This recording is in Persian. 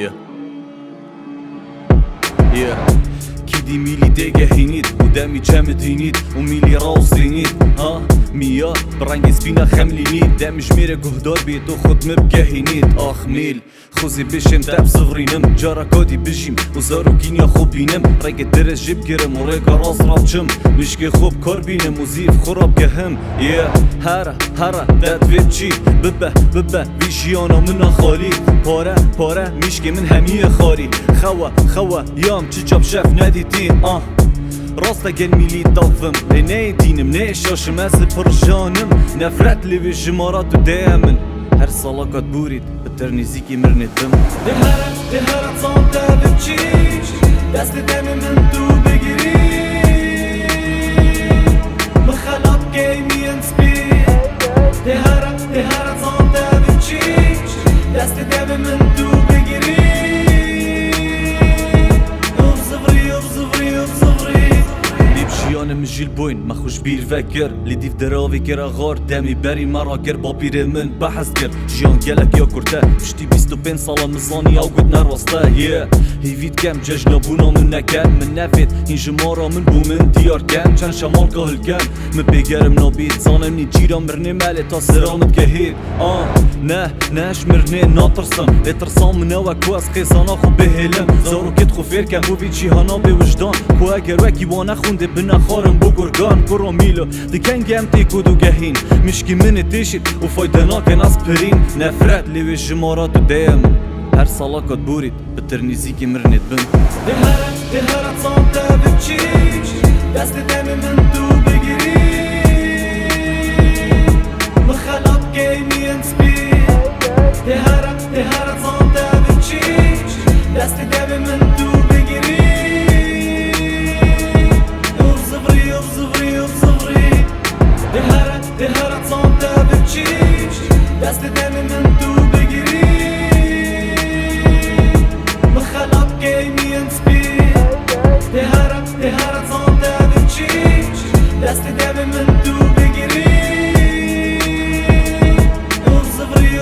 Yeah. Yeah. كيدي ميلي ديجا هينيد ودامي جامد هينيد وميلي راوس هينيد ميا برانجي سبينا خملي نيد دامي جميرة قهدار بيتو خد مبقى هينيد ميل خوزي بشم تاب صغرينم جارا كودي بجيم وزارو كينيا خوب بينم رايك الدرس جيب جرم وريكا راس رابجم مشكي خوب كار بينم وزيف خراب كهم هارا داد فيتشي ببا بيجيانا منا خالي بارا مشكي من همية خاري خوا يام چي جاب شاف ناديتين راستا قل ميلي طفم لناي دينم نايشاش ماسل برجانم نفرت لي بالجمارات ودامن هر صلاقات بوريد بترني زيكي مرني دم دهرت صانتا بتشيش دست دمي من تو بگیری مخلط گیمی انسپی دهرت صانتا بتشيش دست دمي من تو بگیری جیانم مجیل بوین مخوش بیر وکر لیدیف دراوی کرا غار دمی بری مرا گر با پیر من بحث کرد جیان گلک یا کرده پشتی 25 سالا مزانی او گود نروسته هیوید کم ججنا بونا من نکن من نفید این جمارا من بو من دیار کن چند شمال گاهل کن من بگرم نابید زانم نی جیرا مرنه مالی تا سرامت که هید ناش مرنه ناترسم اترسام من او کواز قیسانا خو بهلم زارو کت خو فیر کم بو بی جیهانا به وجدان کو اگر وکی وانا خونده بنا خارم بو گرگان کرو میلو دکن گم تیکو دو گهین مشکی من تیشید و فایدنا کن از پرین نفرت لیوی جمارات و دیم هر سالاکات بورید بترنی زیکی مرنید بم دهرت صانتا بتشيش دست دمي من تو بگیری مخلط گیمی انسپی دهرت صانتا بتشيش دست دمي من تو بگیری دهرت صانتا بتشيش دست دمي من تو بگیری مخلط گیمی انسپی دهرت صانتا بتشيش دست دمي من تو بگیری صفری